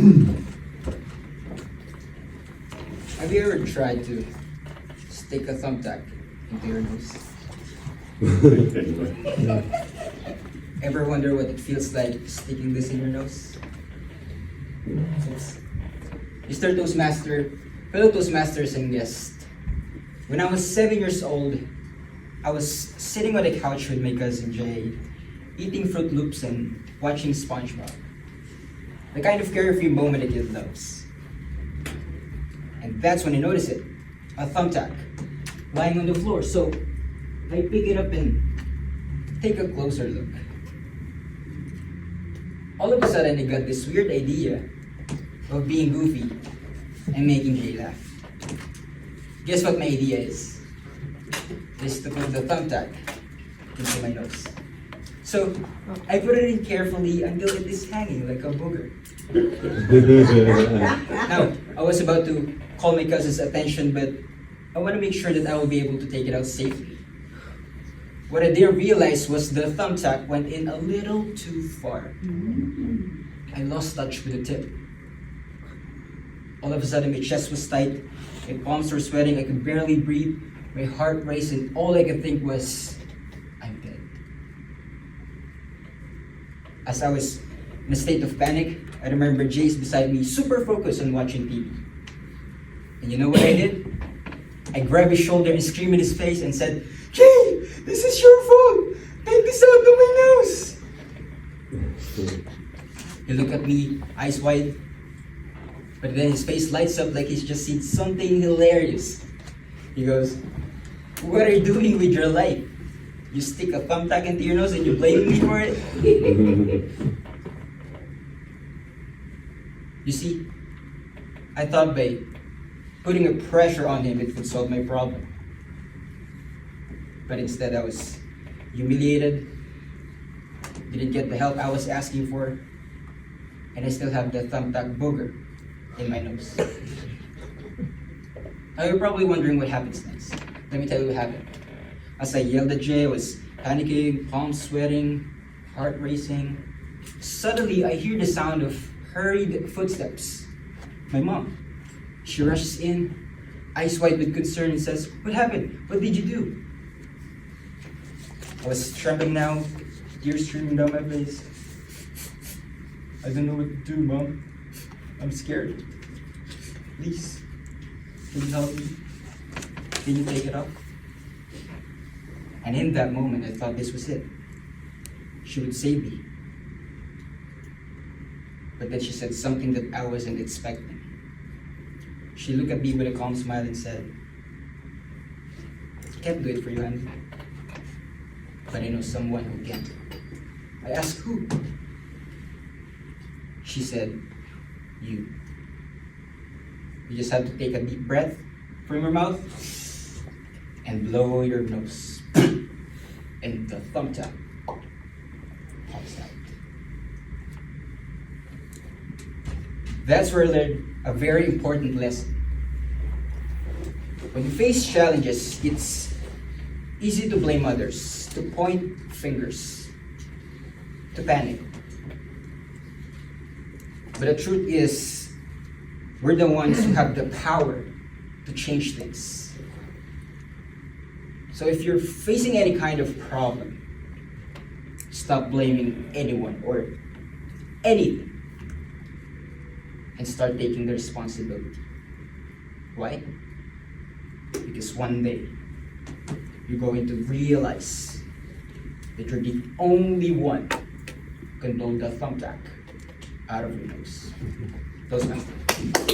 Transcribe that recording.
Have you ever tried to stick a thumbtack into your nose? Ever wonder what it feels like sticking this in your nose? It's Mr. Toastmaster, fellow Toastmasters and guests. When I was 7 years old, I was sitting on the couch with my cousin Jay, eating Fruit Loops and watching SpongeBob. The kind of carefree moment a kid loves. And that's when I noticed it, a thumbtack, lying on the floor. So I pick it up and take a closer look. All of a sudden, I got this weird idea of being goofy and making Jay laugh. Guess what my idea is? Is to put the thumbtack into my nose. So I put it in carefully until it is hanging like a booger. Now, I was about to call my cousin's attention, but I want to make sure that I will be able to take it out safely. What I didn't realize was the thumbtack went in a little too far. I lost touch with the tip. All of a sudden, my chest was tight, my palms were sweating, I could barely breathe, my heart raced, and all I could think was, I'm dead. As I was in a state of panic, I remember Jay's beside me, super focused on watching TV. And you know what I did? I grabbed his shoulder and screamed in his face and said, Jay, this is your fault! Take this out of my nose! He looked at me, eyes wide, but then his face lights up like he's just seen something hilarious. He goes, what are you doing with your life? You stick a thumbtack into your nose and you blame me for it? You see, I thought by putting a pressure on him it would solve my problem. But instead I was humiliated, didn't get the help I was asking for, and I still have the thumbtack booger in my nose. Now you're probably wondering what happens next. Let me tell you what happened. As I yelled at Jay, I was panicking, palms sweating, heart racing. Suddenly I hear the sound of hurried footsteps. My mom. She rushes in, eyes wide with concern, and says, what happened? What did you do? I was trembling now, tears streaming down my face. I don't know what to do, Mom. I'm scared. Please, can you help me? Can you take it off? And in that moment, I thought this was it. She would save me. But then she said something that I wasn't expecting. She looked at me with a calm smile and said, I can't do it for you, Andy. But I know someone who can. I asked who? She said, you. You just have to take a deep breath from your mouth and blow your nose. And the thumbtack pops out. That's where I learned a very important lesson. When you face challenges, it's easy to blame others, to point fingers, to panic. But the truth is, we're the ones who have the power to change things. So if you're facing any kind of problem, stop blaming anyone or anything and start taking the responsibility. Why? Because one day, you're going to realize that you're the only one who can blow the thumbtack out of your nose. Toastmaster.